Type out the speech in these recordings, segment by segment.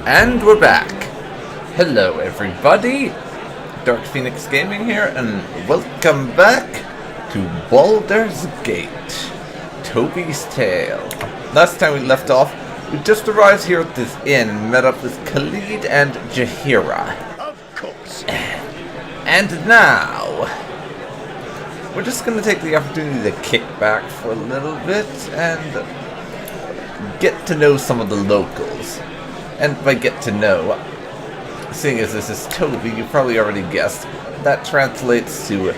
And we're back. Hello everybody, DarkPhoenix Gaming here, and welcome back to Baldur's Gate, Toby's Tale. Last time we left off, we just arrived here at this inn and met up with Khalid and Jaheira. Of course. And now, we're just going to take the opportunity to kick back for a little bit and get to know some of the locals. And by get to know, seeing as this is Toby, you probably already guessed, that translates to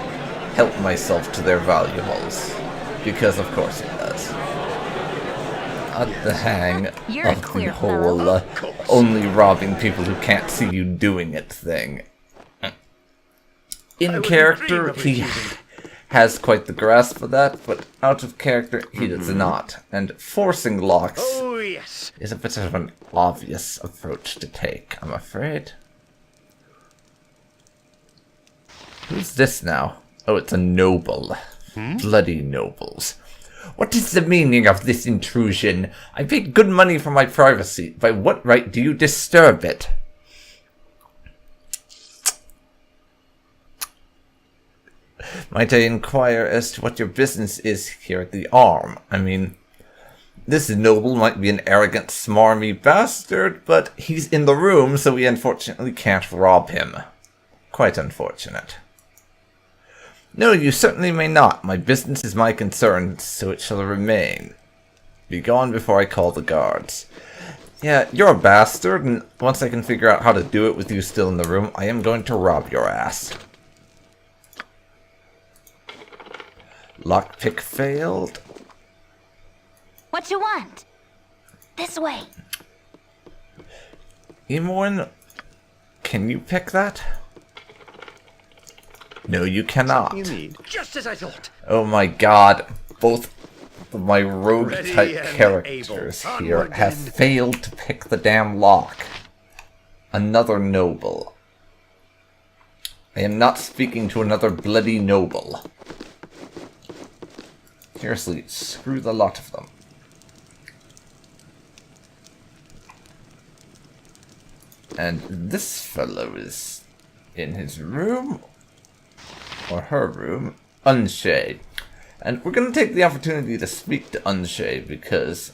help myself to their valuables. Because of course it does. At the hang of the whole only robbing people who can't see you doing it thing. In character, he has quite the grasp of that, but out of character, he does not. And forcing locks is a bit of an obvious approach to take, I'm afraid. Who's this now? Oh, it's a noble. Bloody nobles. What is the meaning of this intrusion? I paid good money for my privacy. By what right do you disturb it? Might I inquire as to what your business is here at the Arm? I mean, this noble might be an arrogant, smarmy bastard, but he's in the room, so we unfortunately can't rob him. Quite unfortunate. No, you certainly may not. My business is my concern, so it shall remain. Be gone before I call the guards. Yeah, you're a bastard, and once I can figure out how to do it with you still in the room, I am going to rob your ass. Lockpick failed. What you want? This way. Imoen, can you pick that? No, you cannot. You need. Just as I thought. Oh my god, both of my rogue-type characters here have failed to pick the damn lock. Another noble. I am not speaking to another bloody noble. Seriously, screw the lot of them. And this fellow is in his room, or her room, Unshay. And we're going to take the opportunity to speak to Unshay because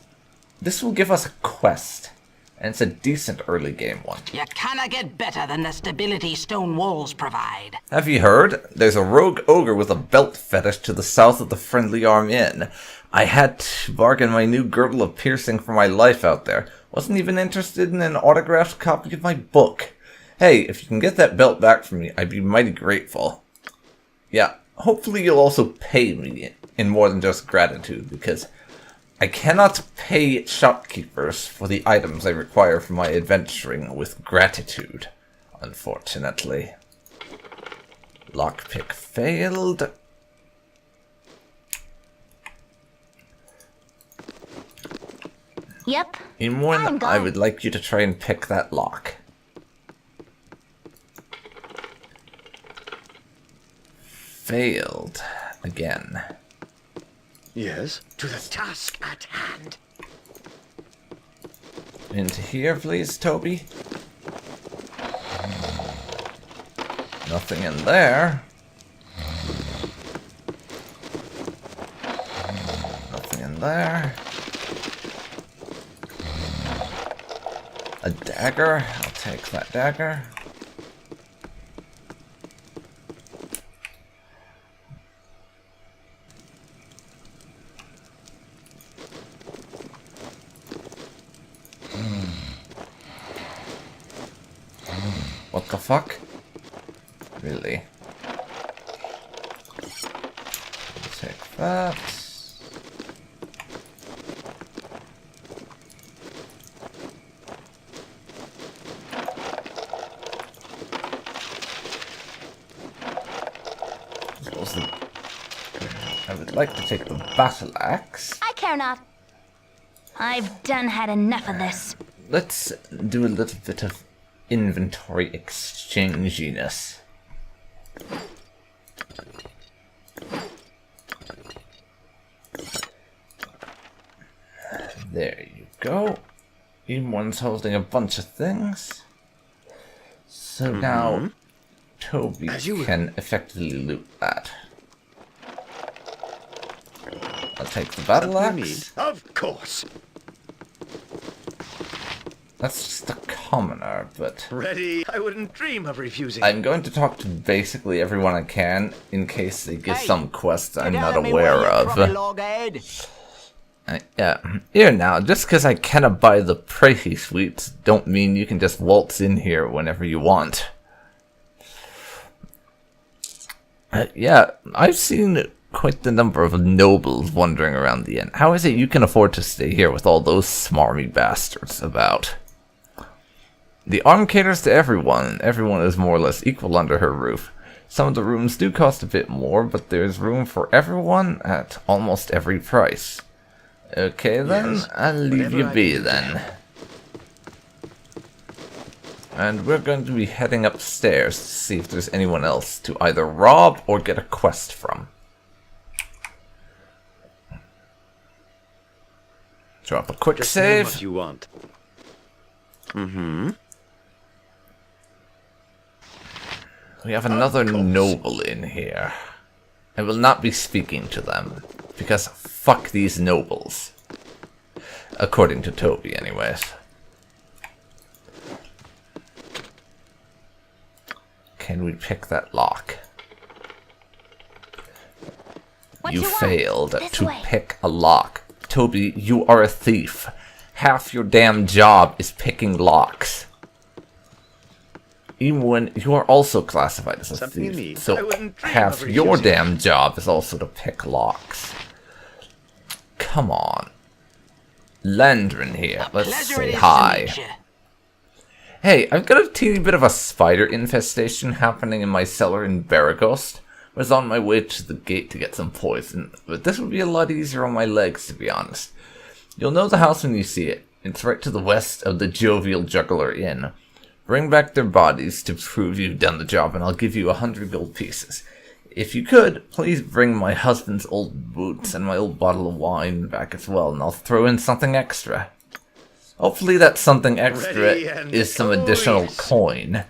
this will give us a quest. And it's a decent early game one. You cannot get better than the stability stone walls provide. Have you heard? There's a rogue ogre with a belt fetish to the south of the Friendly Arm Inn. I had to bargain my new girdle of piercing for my life out there. Wasn't even interested in an autographed copy of my book. Hey, if you can get that belt back from me, I'd be mighty grateful. Yeah, hopefully you'll also pay me in more than just gratitude, because I cannot pay shopkeepers for the items I require for my adventuring with gratitude, unfortunately. Lockpick failed. Yep. Imoen, I would like you to try and pick that lock. Failed again. Yes, to the task at hand. Into here, please, Toby. Nothing in there. Nothing in there. A dagger. I'll take that dagger. What the fuck? Really? Take that. I would like to take the battle axe. I care not. I've done had enough of this. Let's do a little bit of inventory exchanginess. There you go. Imoen's holding a bunch of things. So now Toby can effectively loot that. I'll take the battle axe. Of course. That's just a commoner, but... Ready? I wouldn't dream of refusing. I'm going to talk to basically everyone I can, in case they give Hey, some quest I'm not Tell me aware where you're of. from, loghead. Yeah, here now, just because I cannot buy the pricey suites, don't mean you can just waltz in here whenever you want. Yeah, I've seen quite the number of nobles wandering around the inn. How is it you can afford to stay here with all those smarmy bastards about? The arm caters to everyone. Everyone is more or less equal under her roof. Some of the rooms do cost a bit more, but there's room for everyone at almost every price. Okay then, Yes, I'll leave you whatever I be can do. then. And we're going to be heading upstairs to see if there's anyone else to either rob or get a quest from. Drop a quick Just name what save. you want. We have another noble in here. I will not be speaking to them, because fuck these nobles. According to Toby, anyways. Can we pick that lock? What You you want? failed This to way. pick a lock. Toby, you are a thief. Half your damn job is picking locks. Imoen, you are also classified as a Something you thief, need. I so wouldn't dream half of your refusing. damn job is also to pick locks. Come on. Landrin here, let's Pleasure it say is hi. to meet you. Hey, I've got a teeny bit of a spider infestation happening in my cellar in Baragost. I was on my way to the gate to get some poison, but this would be a lot easier on my legs, to be honest. You'll know the house when you see it. It's right to the west of the Jovial Juggler Inn. Bring back their bodies to prove you've done the job, and I'll give you 100 gold pieces. If you could, please bring my husband's old boots and my old bottle of wine back as well, and I'll throw in something extra. Hopefully that something extra Ready and is some additional yes. coin.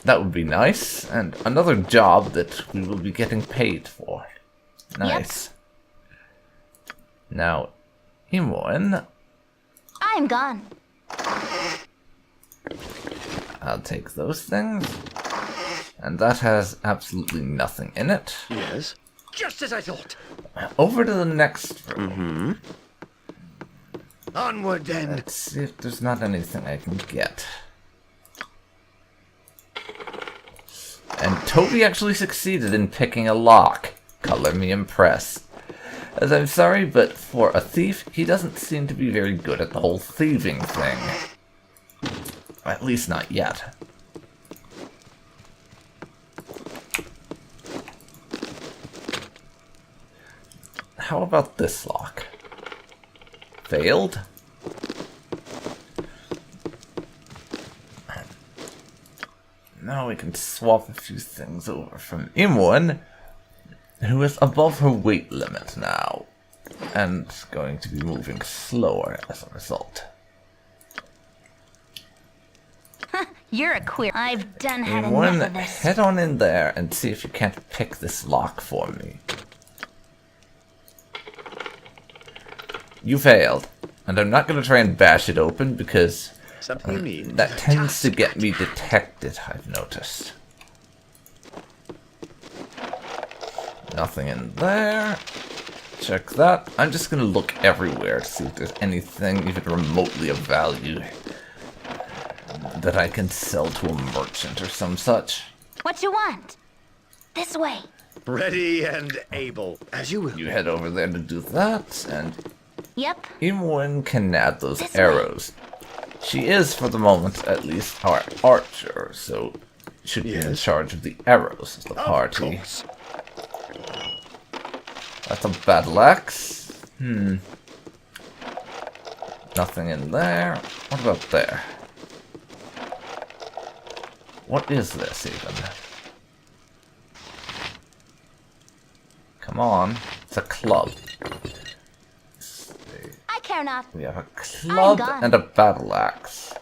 That would be nice, and another job that we will be getting paid for. Nice. Now, Imoen, I'm gone. I'll take those things. And that has absolutely nothing in it. Yes. Just as I thought. Over to the next room. Onward then. Let's see if there's not anything I can get. And Toby actually succeeded in picking a lock. Color me impressed. As I'm sorry, but for a thief, he doesn't seem to be very good at the whole thieving thing. At least not yet. How about this lock? Failed? Now we can swap a few things over from Imoen, who is above her weight limit now, and going to be moving slower as a result. You're a queer. I've done had enough Imoen, of this. head on in there and see if you can't pick this lock for me. You failed, and I'm not going to try and bash it open because Something you need. that tends to get me detected, I've noticed. Nothing in there. Check that. I'm just going to look everywhere to see if there's anything even remotely of value that I can sell to a merchant or some such. What you want? This way. Ready and able. As you will. You head over there to do that, and Yep. Imoen can add those This way. arrows. She is, for the moment, at least, our archer, so should be in Yes. charge of the arrows of the Of party. course. That's a battle axe. Nothing in there. What about there? What is this, even? Come on. It's a club. I care not. We have a club gone. and a battle axe.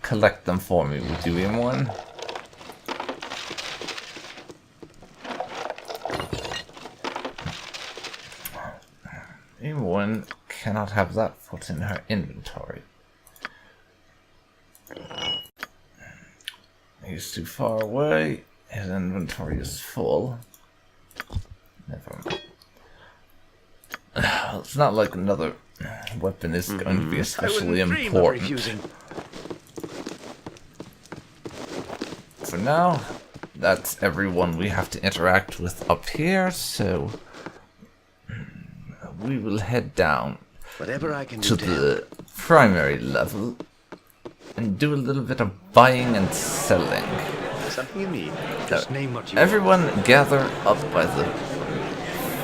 Collect them for me, would you, Imoen? Imoen cannot have that put in her inventory. He's too far away. His inventory is full. Never mind. It's not like another weapon is going to be especially important. For now, that's everyone we have to interact with up here, so we will head down Whatever I can to do the primary level and do a little bit of buying and selling. Something you need. Just name what you Everyone gather up by the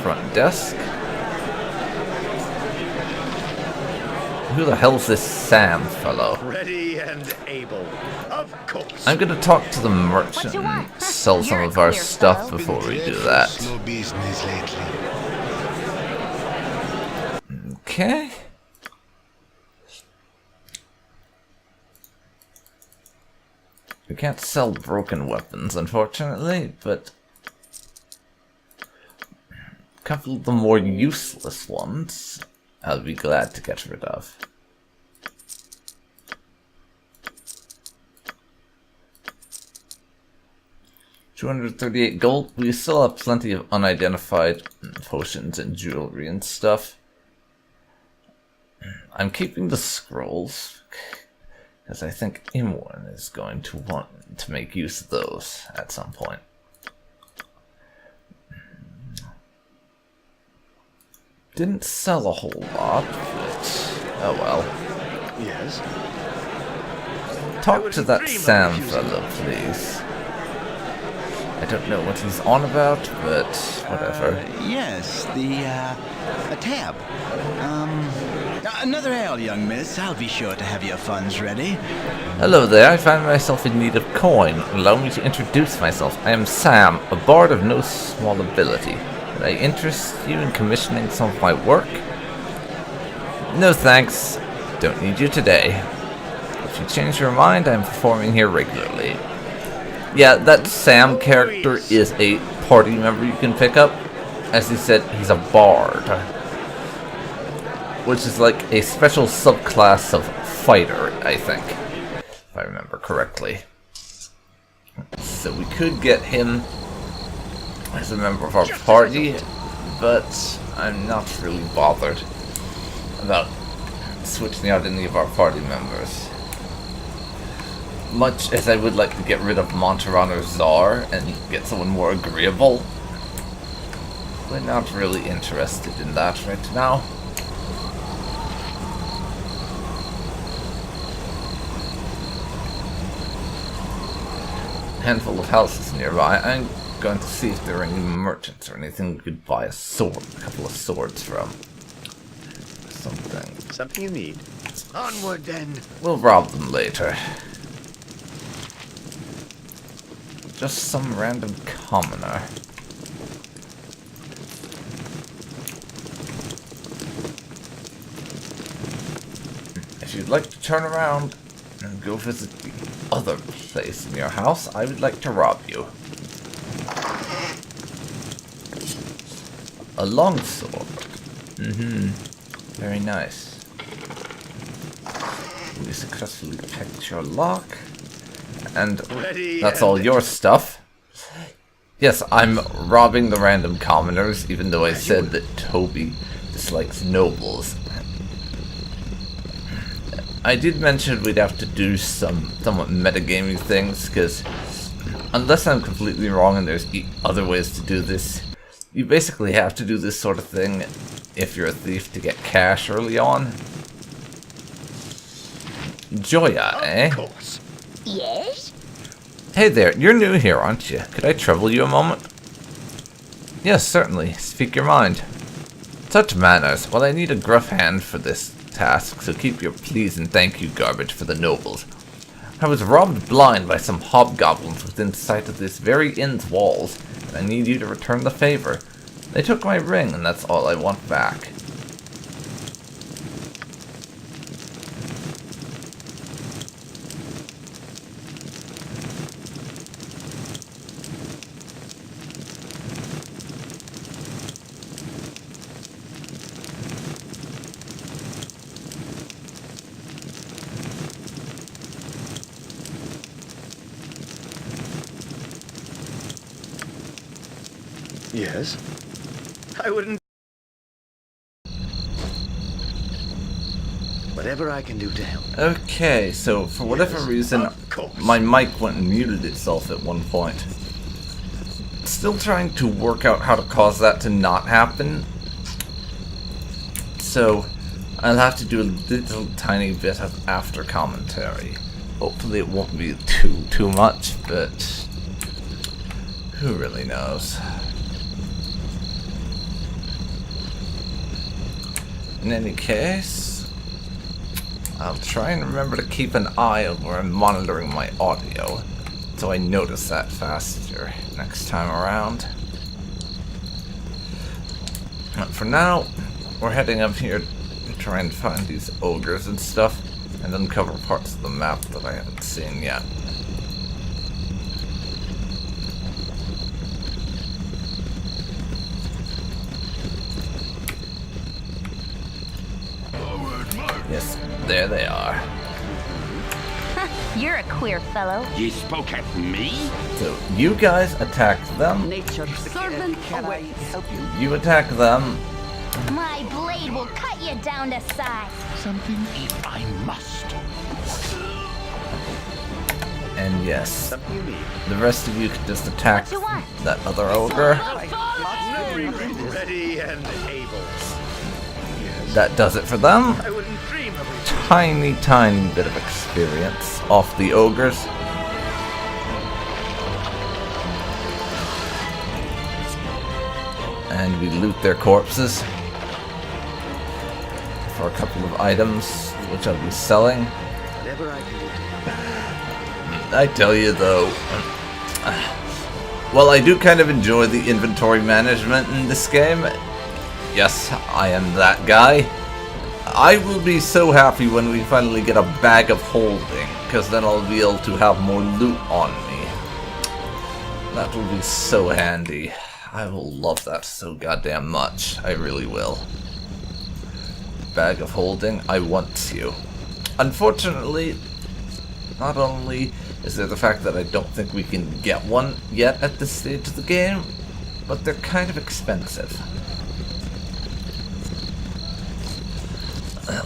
front desk. Who the hell's this Sam fellow? want. Ready and able. Of course. I'm gonna talk to the merchant you and want? sell some You're of our clear, stuff fellow. before we do that. Slow business lately. Okay. We can't sell broken weapons, unfortunately, but a couple of the more useless ones I'll be glad to get rid of. $238 gold. We still have plenty of unidentified potions and jewelry and stuff. I'm keeping the scrolls because I think Imoen is going to want to make use of those at some point. Didn't sell a whole lot, but oh well. Yes. Talk to that Sam fellow, please. I don't know what he's on about, but whatever. Yes, a tab. Another ale, young miss. I'll be sure to have your funds ready. Hello there, I find myself in need of coin. Allow me to introduce myself. I am Sam, a bard of no small ability. Would I interest you in commissioning some of my work? No thanks. Don't need you today. If you change your mind, I'm performing here regularly. Yeah, that Sam character is a party member you can pick up. As he said, he's a bard, which is like a special subclass of fighter, I think, if I remember correctly. So we could get him as a member of our party, but I'm not really bothered about switching out any of our party members. Much as I would like to get rid of Monteron or Czar and get someone more agreeable, we're not really interested in that right now. Handful of houses nearby. I'm going to see if there are any merchants or anything we could buy a sword, a couple of swords from. Something. Something you need. Onward then. We'll rob them later. Just some random commoner. If you'd like to turn around and go visit the other place in your house, I would like to rob you. A longsword. Very nice. We successfully picked your lock. And that's all your stuff. Yes, I'm robbing the random commoners, even though I said that Toby dislikes nobles. I did mention we'd have to do some somewhat metagaming things, because unless I'm completely wrong and there's other ways to do this, you basically have to do this sort of thing if you're a thief to get cash early on. Joya, eh? Of course. Yes? Hey there, you're new here, aren't you? Could I trouble you a moment? Yes, certainly. Speak your mind. Such manners. Well, I need a gruff hand for this task, so keep your please and thank you garbage for the nobles. I was robbed blind by some hobgoblins within sight of this very inn's walls, and I need you to return the favor. They took my ring, and that's all I want back. Yes? I wouldn't... Whatever I can do to help. Okay, so for whatever reason, of course. my mic went and muted itself at one point. Still trying to work out how to cause that to not happen. So, I'll have to do a little tiny bit of after commentary. Hopefully it won't be too much, but who really knows? In any case, I'll try and remember to keep an eye on where I'm monitoring my audio, so I notice that faster next time around. But for now, we're heading up here to try and find these ogres and stuff, and uncover parts of the map that I haven't seen yet. Yes, there they are. You're a queer fellow. Ye spoke at me? So you guys attack them. Servant away. You attack them. My blade will cut you down to size. Something if I must. And yes, Something you need. the rest of you can just attack What you want? that other ogre. Ready and able. That does it for them. I wouldn't dream of it. Tiny bit of experience off the ogres. And we loot their corpses for a couple of items, which I'll be selling. Whatever I can do to help. I tell you though, well, I do kind of enjoy the inventory management in this game. Yes, I am that guy. I will be so happy when we finally get a bag of holding, because then I'll be able to have more loot on me. That will be so handy. I will love that so goddamn much. I really will. Bag of holding, I want you. Unfortunately, not only is there the fact that I don't think we can get one yet at this stage of the game, but they're kind of expensive.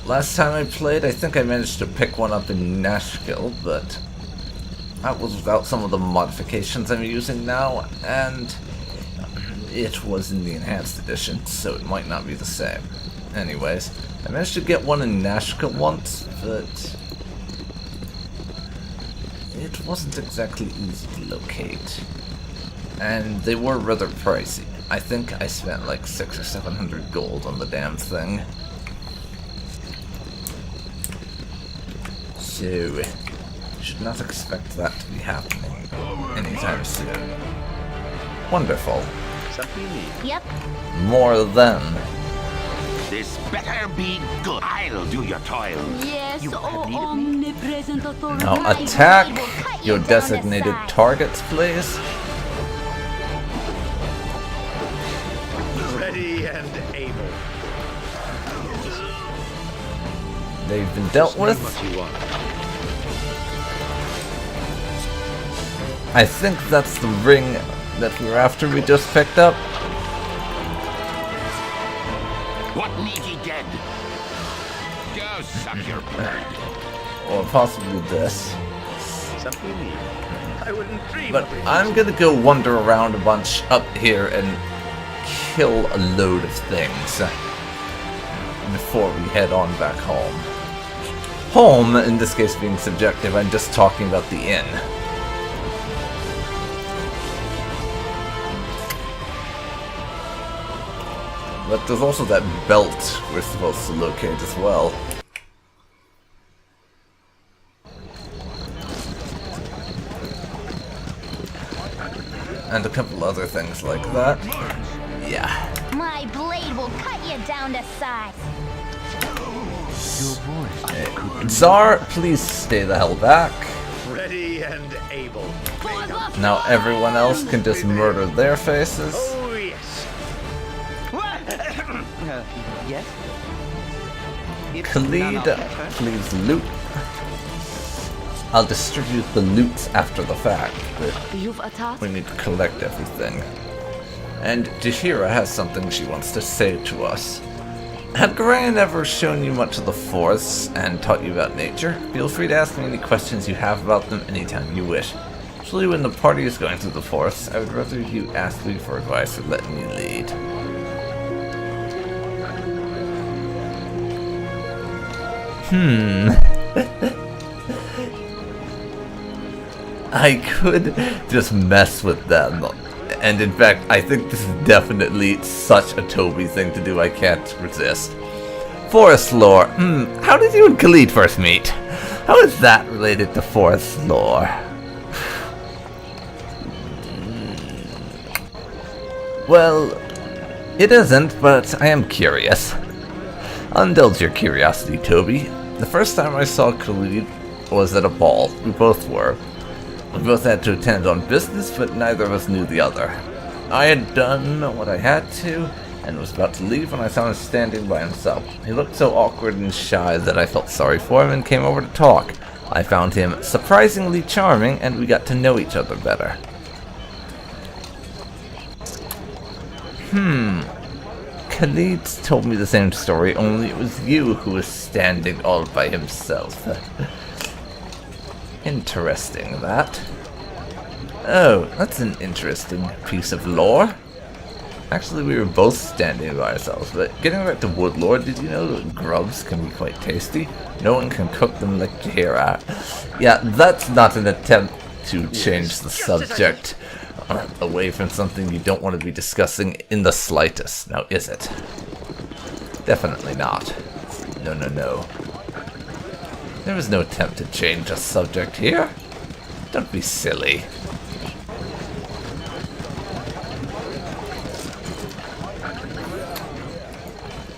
Last time I played, I think I managed to pick one up in Nashkel, but that was without some of the modifications I'm using now, and it was in the Enhanced Edition, so it might not be the same. Anyways, I managed to get one in Nashkel once, but it wasn't exactly easy to locate. And they were rather pricey. I think I spent like 600 or 700 gold on the damn thing. So, you should not expect that to be happening anytime soon. Wonderful. Something you need. Yep. More than. This better be good. I'll do your toil. Yes, You have needed me? omnipresent authority. Now My attack blade will cut you your down to designated size. targets, please. Ready and able. They've been dealt Name with. what you want. I think that's the ring that we're after we just picked up. What need ye dead? Go suck your bird. Or possibly this. Something you need. I wouldn't dream But of it. I'm gonna go wander around a bunch up here and kill a load of things before we head on back home. Home, in this case being subjective, I'm just talking about the inn. But there's also that belt we're supposed to locate as well. And a couple other things like that. Yeah. will cut you down to size. Czar, please stay the hell back. Ready and able. Now everyone else can just murder their faces. Oh, yes. Yes? Khalid, please loot. I'll distribute the loot after the fact, but You've a task? we need to collect everything. And Jahira has something she wants to say to us. Had Garayan ever shown you much of the Forest and taught you about nature? Feel free to ask me any questions you have about them anytime you wish. Usually when the party is going through the forest, I would rather you ask me for advice or let me lead. I could just mess with them. And in fact, I think this is definitely such a Toby thing to do, I can't resist. Forest lore. How did you and Khalid first meet? How is that related to forest lore? Well, it isn't, but I am curious. I'll indulge your curiosity, Toby. The first time I saw Khalid was at a ball. We both were. We both had to attend on business, but neither of us knew the other. I had done what I had to, and was about to leave when I saw him standing by himself. He looked so awkward and shy that I felt sorry for him and came over to talk. I found him surprisingly charming, and we got to know each other better. Khalid told me the same story, only it was you who was standing all by himself. Interesting, that. Oh, that's an interesting piece of lore. Actually, we were both standing by ourselves, but getting back to wood lore, did you know that grubs can be quite tasty? No one can cook them like Jahira. Yeah, that's not an attempt to change the subject away from something you don't want to be discussing in the slightest, now is it? Definitely not. No, no, no. There was no attempt to change a subject here. Don't be silly.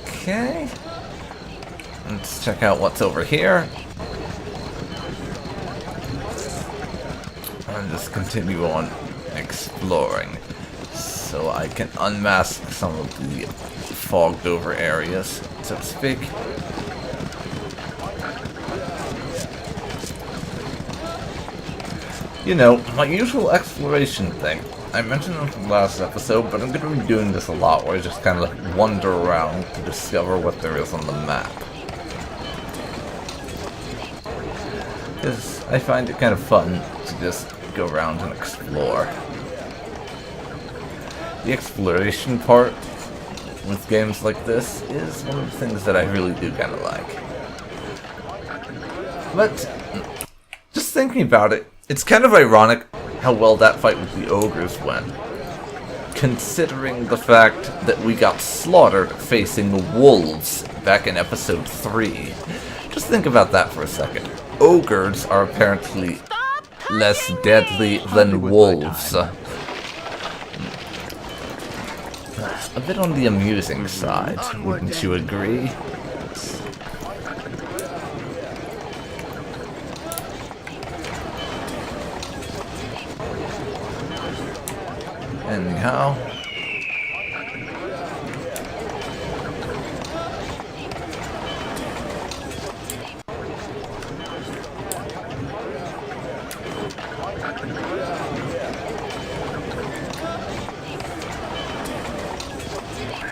Okay. Let's check out what's over here. And just continue on exploring so I can unmask some of the fogged over areas, so to speak. You know, my usual exploration thing. I mentioned it in the last episode, but I'm going to be doing this a lot, where I just kind of wander around to discover what there is on the map. Because I find it kind of fun to just go around and explore. The exploration part with games like this is one of the things that I really do kind of like. But just thinking about it, it's kind of ironic how well that fight with the ogres went, considering the fact that we got slaughtered facing wolves back in episode 3. Just think about that for a second. Ogres are apparently less deadly than wolves. A bit on the amusing side, wouldn't you agree? Anyhow.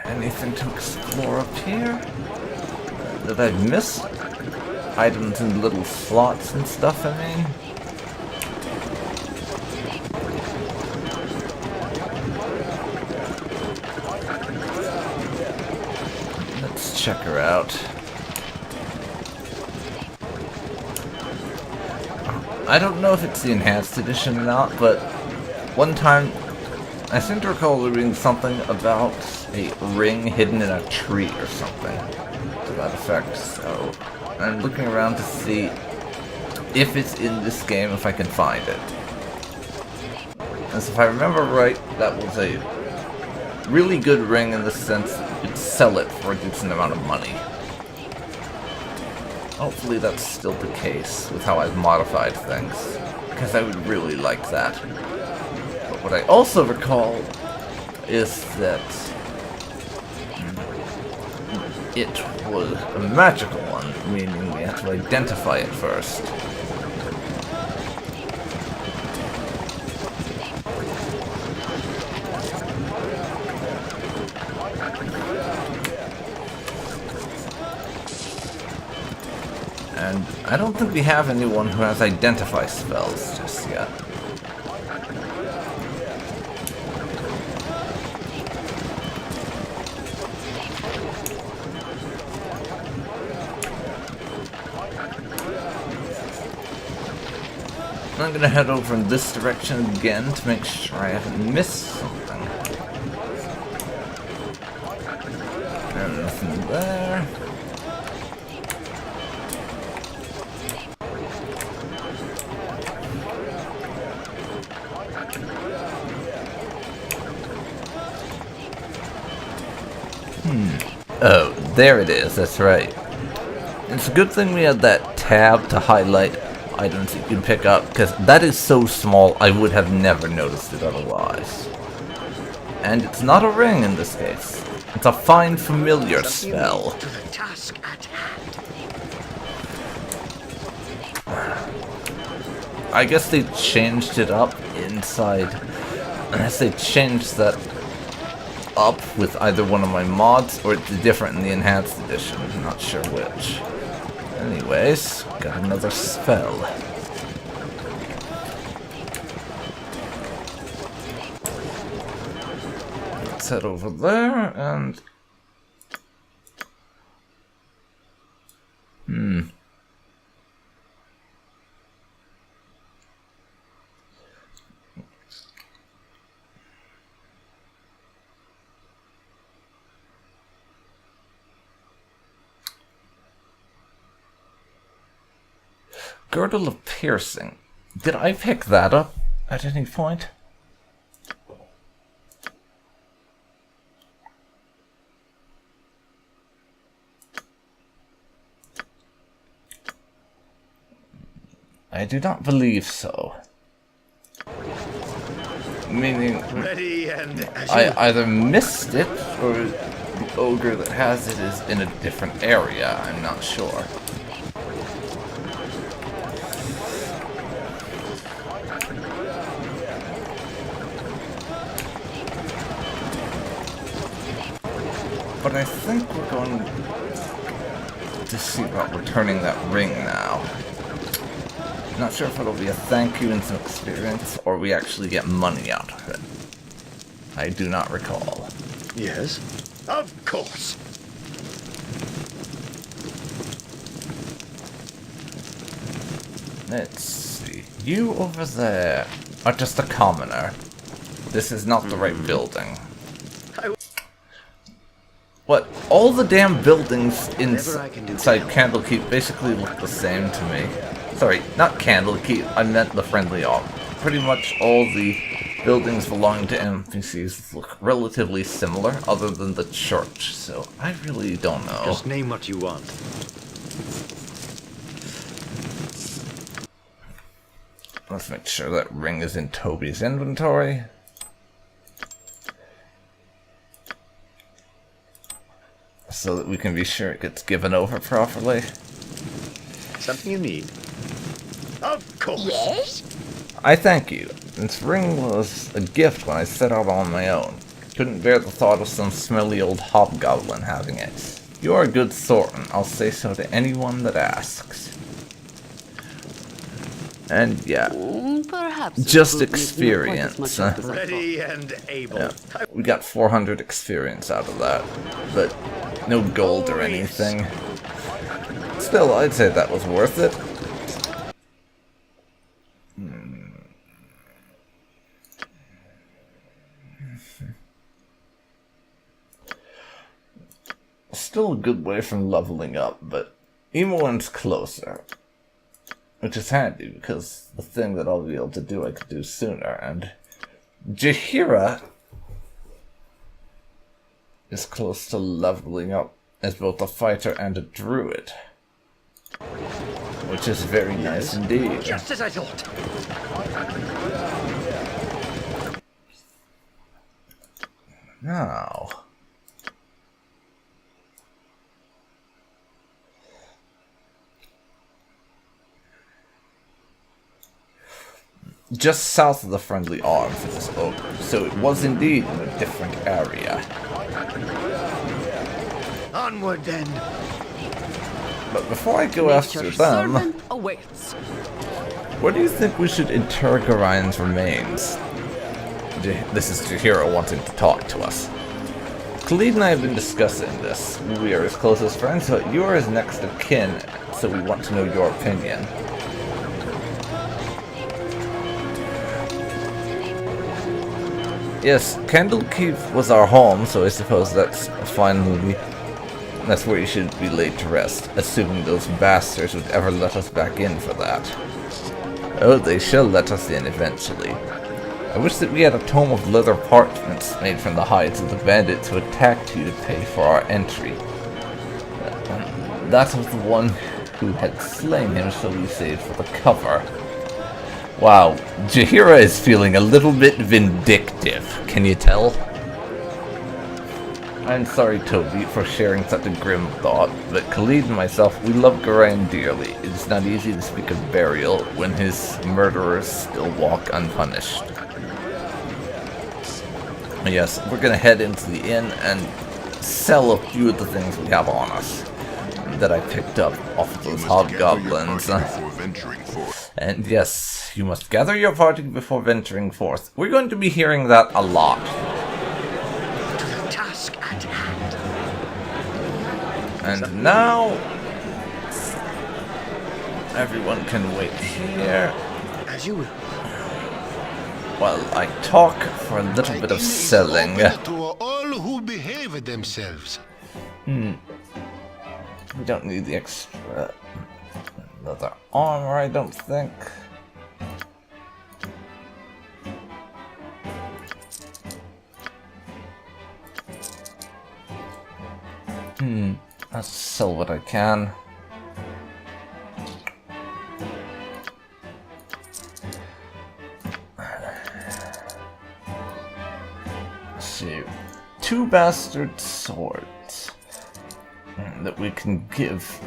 Anything to explore up here? Did I miss items in little slots and stuff, I mean? Let's check her out. I don't know if it's the enhanced edition or not, but one time I seem to recall reading something about a ring hidden in a tree or something to that effect, so I'm looking around to see if it's in this game, if I can find it. As if I remember right, that was a really good ring in the sense that you could sell it for a decent amount of money. Hopefully that's still the case with how I've modified things, because I would really like that. But what I also recall is that it was a magical one, meaning we had to identify it first. And I don't think we have anyone who has identify spells just yet. I'm gonna head over in this direction again to make sure I haven't missed something. And nothing there. Oh, there it is, that's right. It's a good thing we had that tab to highlight items you can pick up, because that is so small I would have never noticed it otherwise. And it's not a ring in this case. It's a find familiar spell. To the task at hand. I guess they changed it up inside. Unless they changed that up with either one of my mods, or it's different in the enhanced edition. I'm not sure which. Anyways, got another spell. Let's head over there and... Girdle of Piercing. Did I pick that up at any point? I do not believe so. Meaning, Ready and I either missed it, or the ogre that has it is in a different area. I'm not sure. But I think we're going to see about returning that ring now. Not sure if it'll be a thank you and some experience, or we actually get money out of it. I do not recall. Yes, of course. Let's see. You over there are just a commoner. This is not the right building. What? All the damn buildings inside Candlekeep basically look the same to me. Sorry, not Candlekeep, I meant the Friendly Ark. Pretty much all the buildings belonging to NPCs look relatively similar, other than the church, so I really don't know. Just name what you want. Let's make sure that ring is in Toby's inventory. So that we can be sure it gets given over properly. Something you need. Of course. Yes? I thank you. This ring was a gift when I set out on my own. Couldn't bear the thought of some smelly old hobgoblin having it. You are a good sort, and I'll say so to anyone that asks. And yeah, Perhaps just experience. Ready and able. Yeah. We got 400 experience out of that, but no gold or anything. Still, I'd say that was worth it. Still a good way from leveling up, but Imoen's closer. Which is handy, because the thing that I'll be able to do I could do sooner, and Jaheira is close to leveling up as both a fighter and a druid. Which is very nice indeed. Just as I thought. Now... just south of the friendly arm for this ogre, so it was indeed in a different area. Onward then. But before I go after them, where do you think we should inter Gorian's remains? This is Jahira wanting to talk to us. Khalid and I have been discussing this. We are his closest friends, but you are his next of kin, so we want to know your opinion. Yes, Candlekeep was our home, so I suppose that's finally... that's where you should be laid to rest, assuming those bastards would ever let us back in for that. Oh, they shall let us in eventually. I wish that we had a tome of leather parchments made from the hides of the bandits who attacked you to pay for our entry. That was the one who had slain him, so we saved for the cover. Wow, Jahira is feeling a little bit vindictive, can you tell? I'm sorry, Toby, for sharing such a grim thought, but Khalid and myself, we love Gorian dearly. It is not easy to speak of burial when his murderers still walk unpunished. Yes, we're gonna head into the inn and sell a few of the things we have on us that I picked up off of those hobgoblins. And yes, you must gather your party before venturing forth. We're going to be hearing that a lot. To the task at hand. And now... everyone can wait here As you will. while I talk for a little bit of selling. To all who behave themselves. We don't need the extra leather armor, I don't think. Let's sell what I can. So, 2 bastard swords that we can give.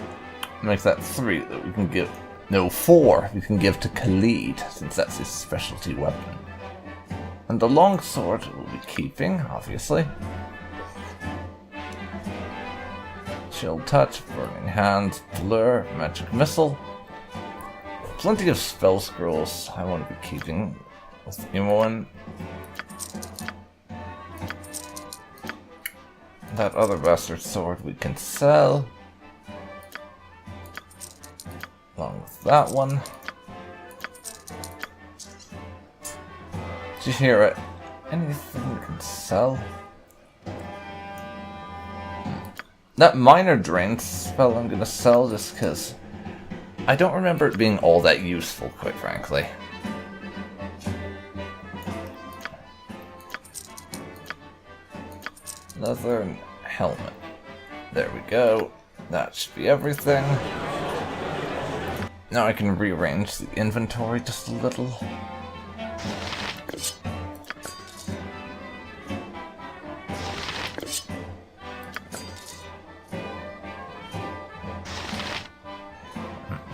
Make that 3 that we can give. No, 4 we can give to Khalid, since that's his specialty weapon. And the longsword we'll be keeping, obviously. Chill Touch, Burning Hands, Blur, Magic Missile. Plenty of spell scrolls I want to be keeping with Imoen. That other bastard sword we can sell. Along with that one. Did you hear it? Anything we can sell? That minor drain spell I'm gonna sell just because I don't remember it being all that useful, quite frankly. Leather and helmet. There we go. That should be everything. Now I can rearrange the inventory just a little.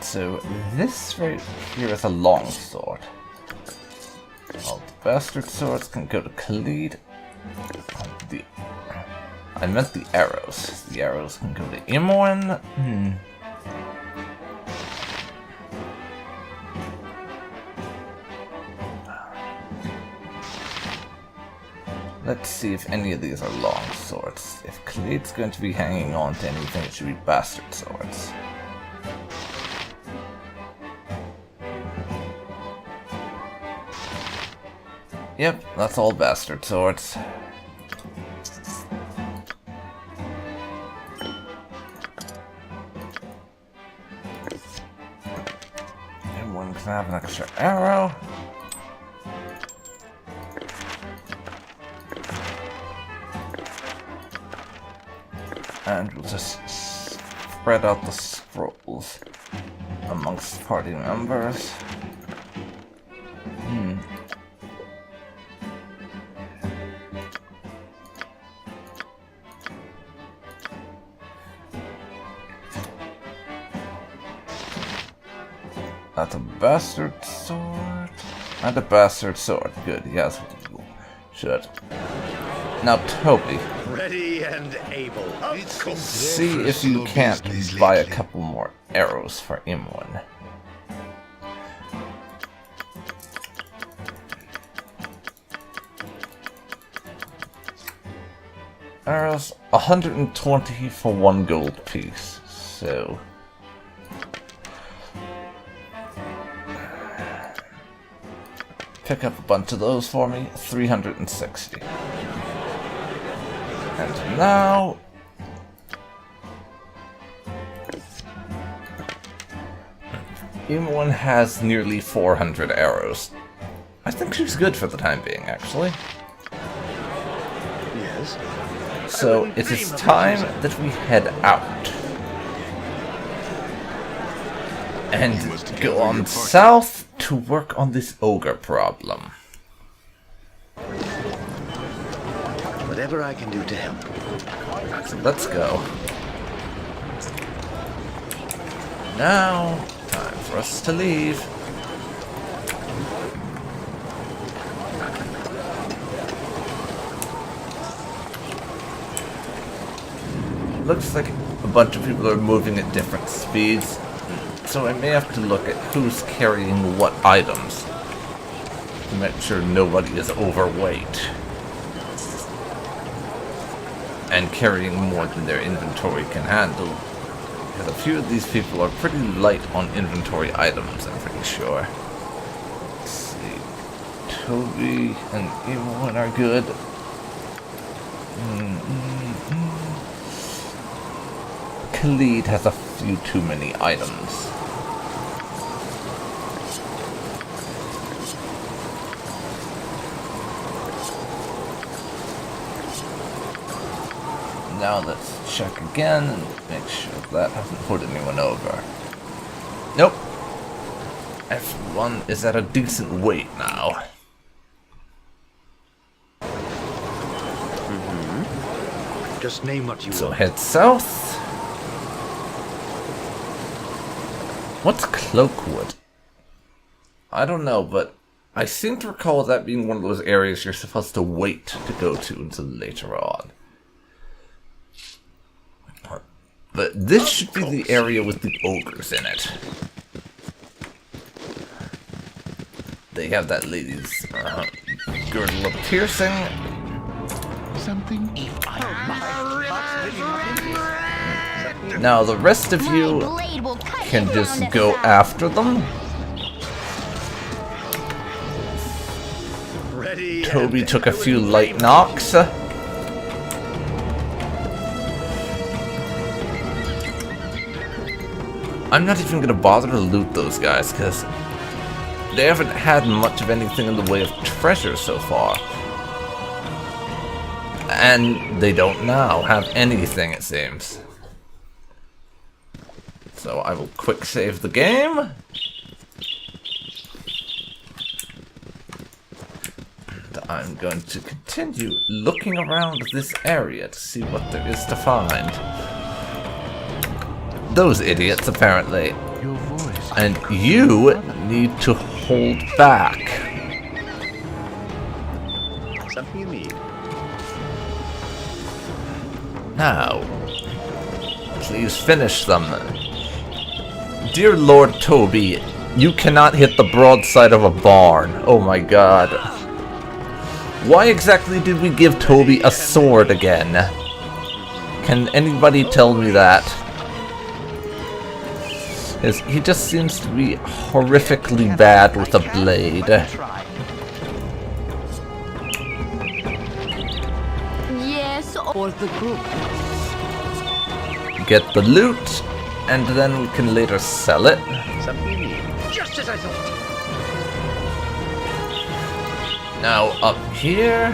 So this right here is a long sword. All the bastard swords can go to Khalid. I meant the arrows. The arrows can go to Imoen. Let's see if any of these are long swords. If Khalid's going to be hanging on to anything, it should be bastard swords. Yep, that's all bastard swords. Everyone can have an extra arrow. And we'll just spread out the scrolls amongst party members. That's a bastard sword. And a bastard sword. Good, yes. Should. Now, Toby. Ready and able. Of course. See if you can't buy a couple more arrows for Imoen. Arrows, 120 for 1 gold piece. So... pick up a bunch of those for me, 360. And now... Imoen has nearly 400 arrows. I think she's good for the time being, actually. Yes. So it is time that we head out. And go on south to work on this ogre problem. Whatever I can do to help. So let's go. Now, time for us to leave. Looks like a bunch of people are moving at different speeds. So I may have to look at who's carrying what items to make sure nobody is overweight and carrying more than their inventory can handle. Because a few of these people are pretty light on inventory items, I'm pretty sure. Let's see. Toby and Imoen are good. Khalid has a few too many items. Now let's check again and make sure that hasn't put anyone over. Nope. Everyone is at a decent weight now. Just name what you So want. head south. What's Cloakwood? I don't know, but I seem to recall that being one of those areas you're supposed to wait to go to until later on. But this should be the area with the ogres in it. They have that lady's girdle of piercing. Something? Now the rest of you can just go after them. Ready. Toby took a few light knocks. I'm not even going to bother to loot those guys, because they haven't had much of anything in the way of treasure so far. And they don't now have anything, it seems. So I will quick save the game. And I'm going to continue looking around this area to see what there is to find. Those idiots, apparently. Your voice. And you need to hold back. Something you need. Now, please finish them. Dear Lord Toby, you cannot hit the broadside of a barn. Oh my god. Why exactly did we give Toby a sword again? Can anybody tell me that? He just seems to be horrifically bad with a blade. Yes, For the group. Get the loot, and then we can later sell it. Something you need. Just as I thought. Now up here,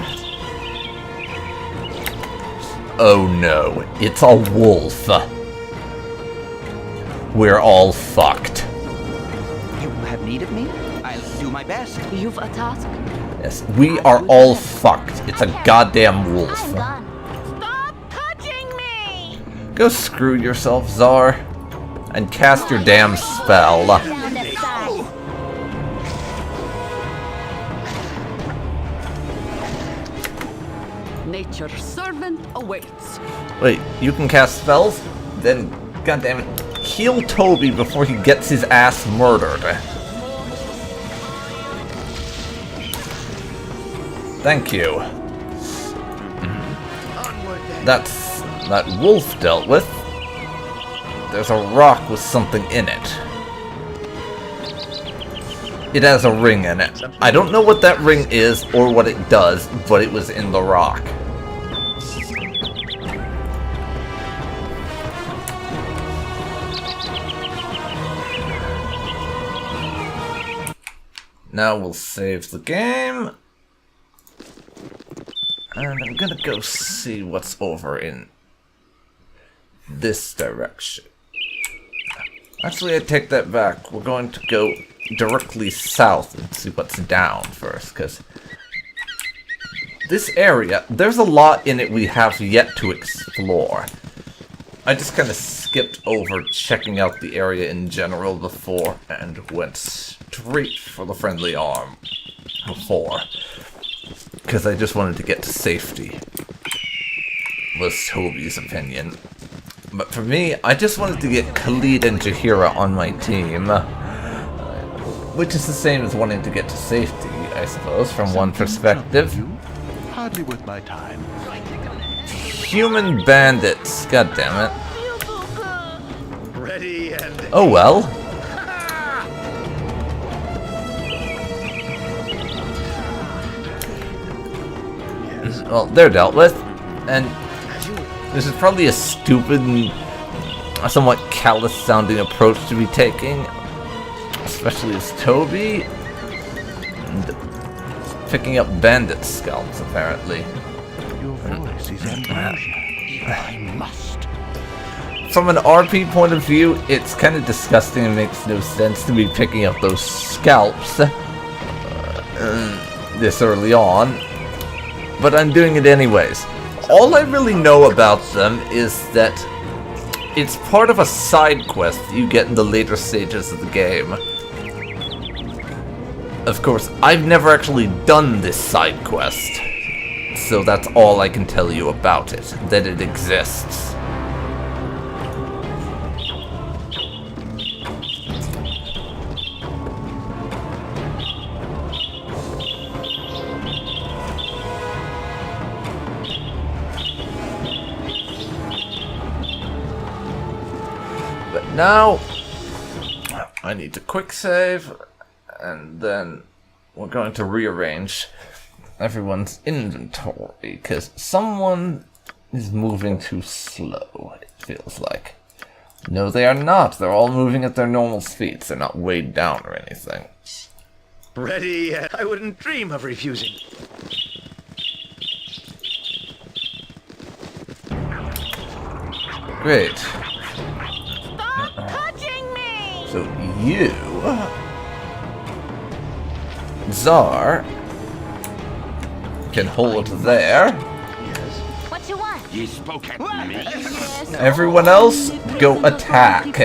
Oh no, it's a wolf. We're all fucked. You have need of me? I'll do my best. You've a task? Yes, we are all fucked. It's a goddamn wolf. I'm gone. Stop touching me! Go screw yourself, Czar. And cast your damn spell. Sound aside. Nature's servant awaits. Wait, you can cast spells? Then, goddammit, heal Toby before he gets his ass murdered. Thank you. That wolf dealt with. There's a rock with something in it. It has a ring in it. I don't know what that ring is or what it does, but it was in the rock. Now we'll save the game. And I'm gonna go see what's over in this direction. Actually, I take that back. We're going to go directly south and see what's down first, because this area, there's a lot in it we have yet to explore. I just kind of skipped over checking out the area in general before and went straight for the friendly arm before, because I just wanted to get to safety, was Toby's opinion. But for me, I just wanted to get Khalid and Jaheira on my team, which is the same as wanting to get to safety, I suppose, from one perspective. Hardly worth my time. Human bandits, god damn it. Ready and... Oh well. Well, they're dealt with, and this is probably a stupid and somewhat callous-sounding approach to be taking, especially as Toby, and picking up bandit scalps, apparently. Your voice is ambrosia. I must. From an RP point of view, it's kind of disgusting and makes no sense to be picking up those scalps this early on, but I'm doing it anyways. All I really know about them is that it's part of a side quest you get in the later stages of the game. Of course, I've never actually done this side quest, so that's all I can tell you about it, that it exists. But now, I need to quick save, and then we're going to rearrange everyone's inventory, because someone is moving too slow, it feels like. No, they are not. They're all moving at their normal speeds. They're not weighed down or anything. Ready? I wouldn't dream of refusing. Great. Stop touching me! So you, Czar, can hold there. What you want? You spoke at me. Everyone else, go attack.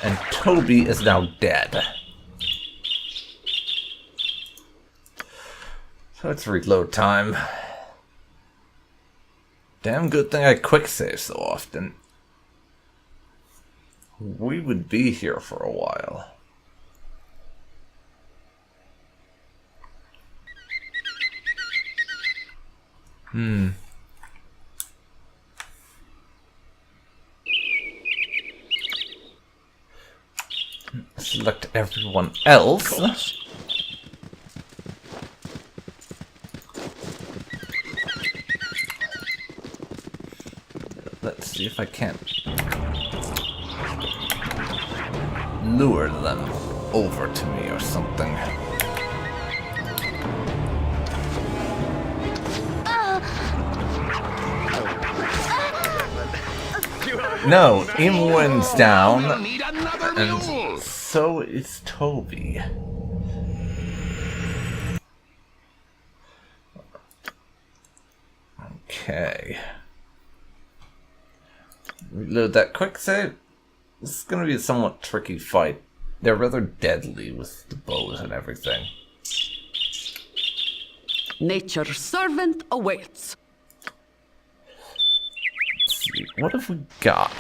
And Toby is now dead. So it's reload time. Damn good thing I quick save so often. We would be here for a while. Select everyone else. Let's see if I can't lure them over to me or something. No, Imoen's down, We'll need another mule. and so is Toby. Okay. Reload that quick save. This is going to be a somewhat tricky fight. They're rather deadly with the bows and everything. Nature's servant awaits. Let's see, what have we got?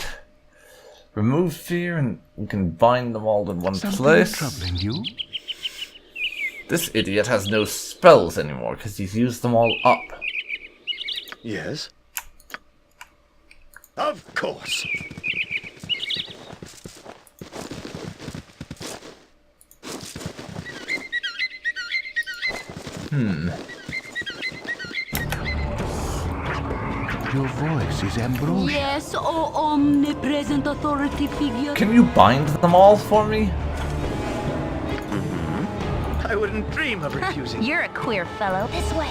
Remove fear and we can bind them all in one place. troubling you? This idiot has no spells anymore because he's used them all up. Yes. Of course. Your voice is ambrosia. Yes, oh omnipresent authority figure. Can you bind them all for me? I wouldn't dream of refusing. You're a queer fellow. This way.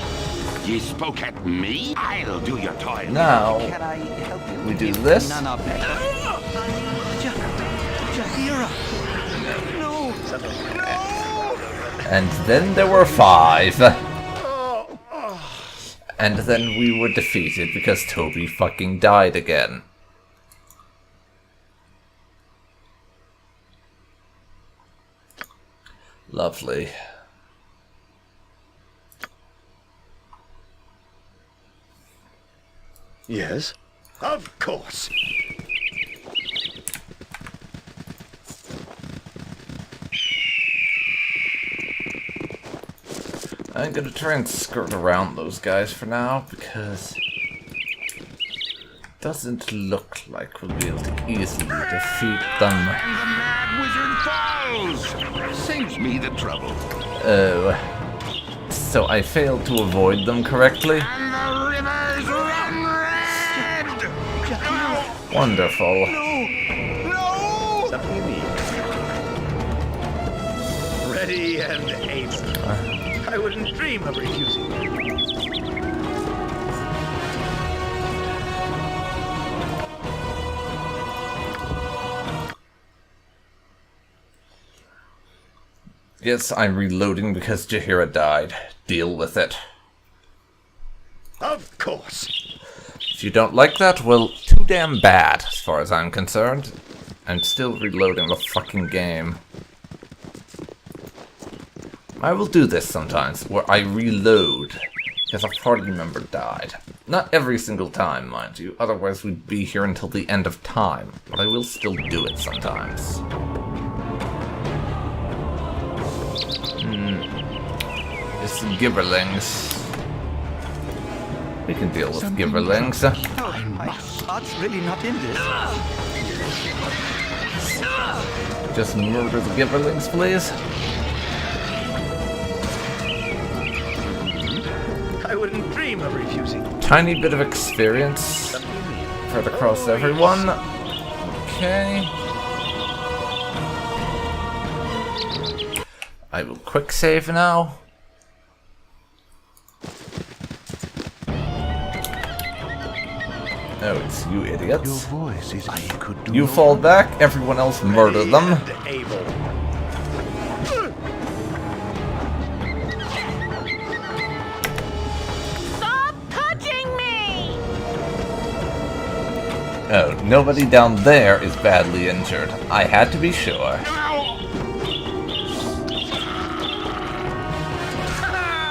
You spoke at me? I'll do your toilet. Now, Can I help you? we do this. None of that. Jahira! No! And then there were 5. And then we were defeated because Toby fucking died again. Lovely. Yes. Of course. I'm gonna try and skirt around those guys for now because it doesn't look like we'll be able to easily defeat them. And the mad wizard falls. Saves me the trouble. Oh. So I failed to avoid them correctly? And the rivers run red. Wonderful. No! Something you need. Ready and able. I wouldn't dream of refusing. Yes, I'm reloading because Jahira died. Deal with it. Of course. If you don't like that, well, too damn bad, as far as I'm concerned. I'm still reloading the fucking game. I will do this sometimes, where I reload, because a party member died. Not every single time, mind you, otherwise we'd be here until the end of time, but I will still do it sometimes. It's gibberlings. We can deal with gibberlings. My heart's really not in this. Just murder the gibberlings, please. I wouldn't dream of refusing. Tiny bit of experience. Spread across everyone. Okay. I will quick save now. Oh, it's you idiots. voice is. I could do You fall back, everyone else murder them. And able. Stop touching me! Oh, nobody down there is badly injured. I had to be sure.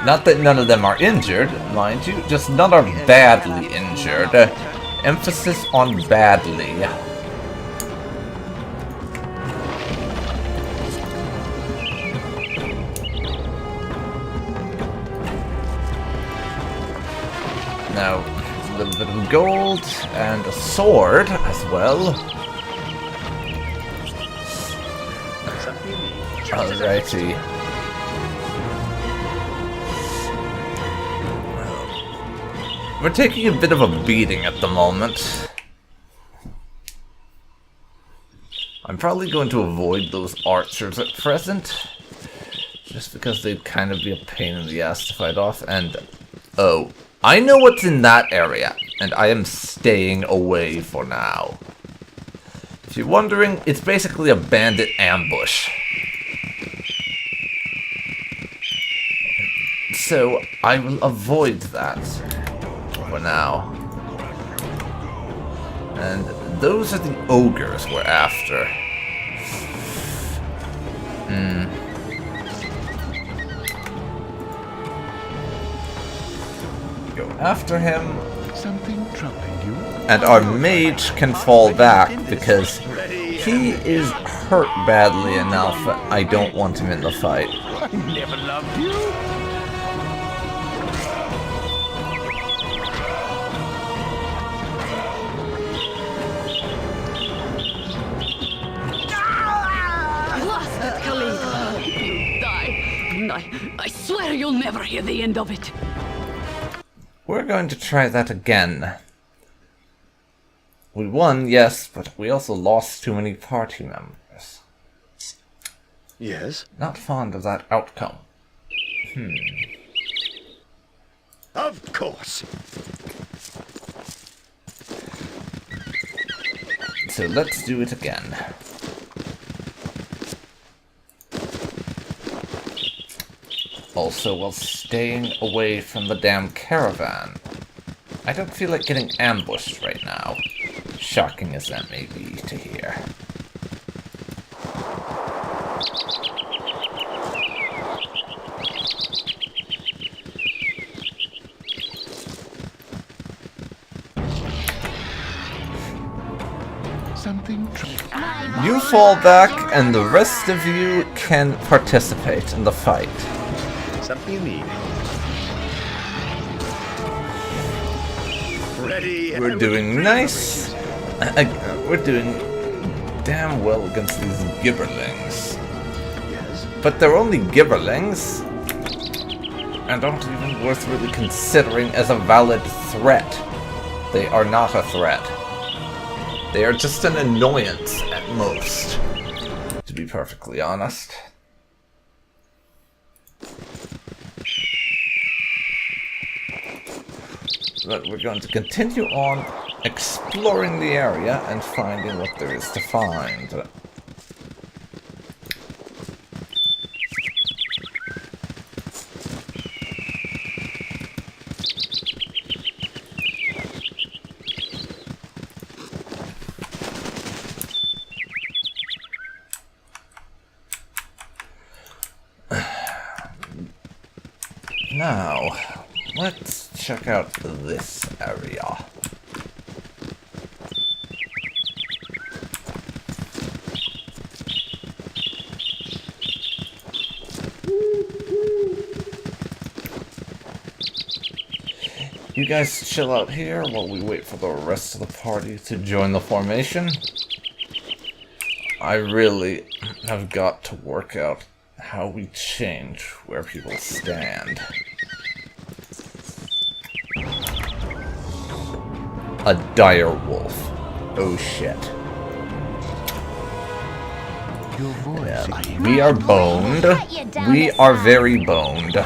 Not that none of them are injured, mind you, just none are badly injured. Emphasis on badly. Now, a little bit of gold and a sword as well. Something you need. Alrighty. We're taking a bit of a beating at the moment. I'm probably going to avoid those archers at present. Just because they'd kind of be a pain in the ass to fight off. And, oh, I know what's in that area. And I am staying away for now. If you're wondering, it's basically a bandit ambush. So, I will avoid that for now. And those are the ogres we're after. Go after him. Something troubling you? And our mage can fall back because he is hurt badly enough. I don't want him in the fight. I never loved you. Blasted Khalid! You die. I swear you'll never hear the end of it. We're going to try that again. We won, yes, but we also lost too many party members. Yes? Not fond of that outcome. Of course. So let's do it again. Also, while staying away from the damn caravan. I don't feel like getting ambushed right now. Shocking as that may be to hear. Something You fall back, and the rest of you can participate in the fight. Something you need. Ready. We're doing nice. We're doing damn well against these gibberlings. Yes. But they're only gibberlings, and aren't even worth really considering as a valid threat. They are not a threat. They are just an annoyance at most, to be perfectly honest. But we're going to continue on exploring the area and finding what there is to find. Now, let's check out this area. You guys chill out here while we wait for the rest of the party to join the formation. I really have got to work out how we change where people stand. A dire wolf. Oh shit. Your voice. Yeah, we are boned. We are very boned.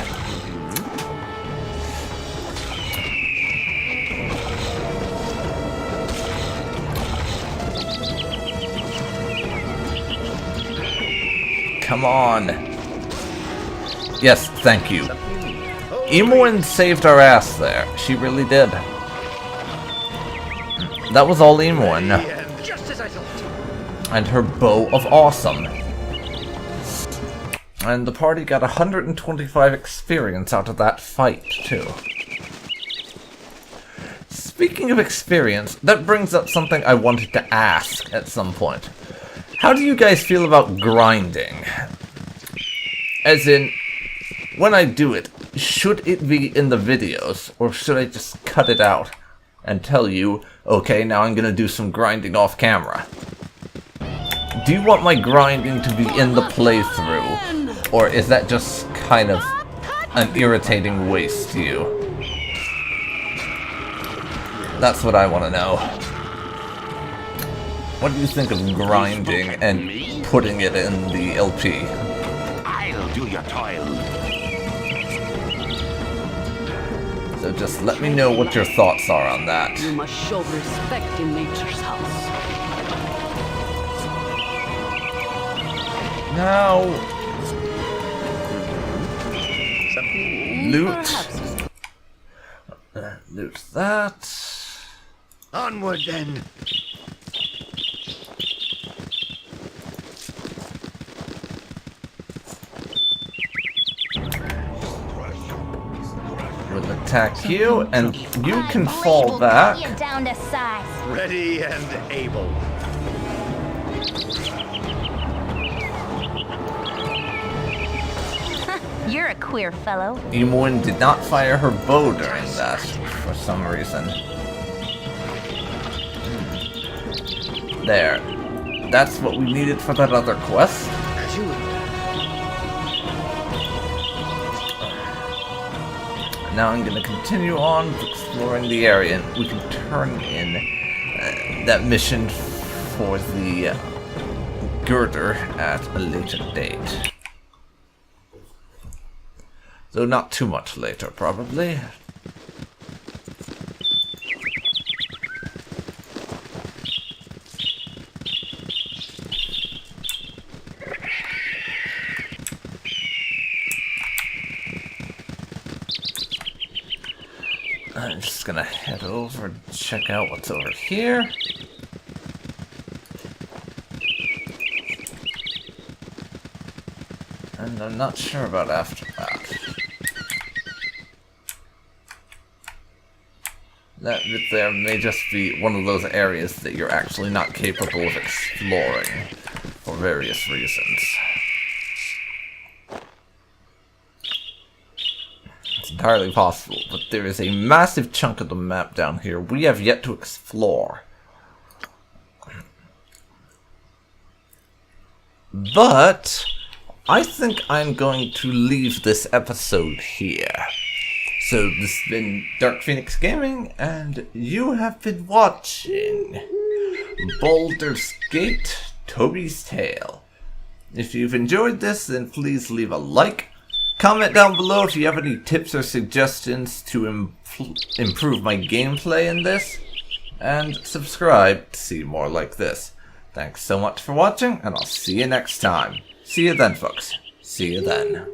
Come on. Yes, thank you. Imoen saved our ass there. She really did. That was all Imoen. Just as I thought. And her bow of awesome. And the party got 125 experience out of that fight, too. Speaking of experience, that brings up something I wanted to ask at some point. How do you guys feel about grinding? As in, when I do it, should it be in the videos, or should I just cut it out and tell you, okay, now I'm gonna do some grinding off camera? Do you want my grinding to be in the playthrough, or is that just kind of an irritating waste to you? That's what I want to know. What do you think of grinding and putting it in the LP? I'll do your toil. So just let me know what your thoughts are on that. You must show respect in nature's house. Now, loot. Loot that. Onward then. We'll attack you, and you can fall back. You down to size. Ready and able. You're a queer fellow. Imoen did not fire her bow during that, for some reason. There. That's what we needed for that other quest. As you Now I'm going to continue on exploring the area, and we can turn in that mission for the girder at a later date. Though not too much later, probably. I'm just gonna head over and check out what's over here. And I'm not sure about after that. That bit there may just be one of those areas that you're actually not capable of exploring for various reasons. It's entirely possible, but there is a massive chunk of the map down here we have yet to explore. But I think I'm going to leave this episode here. So this has been DarkPhoenix Gaming, and you have been watching Baldur's Gate, Toby's Tale. If you've enjoyed this, then please leave a like. Comment down below if you have any tips or suggestions to improve my gameplay in this. And subscribe to see more like this. Thanks so much for watching, and I'll see you next time. See you then, folks. See you then.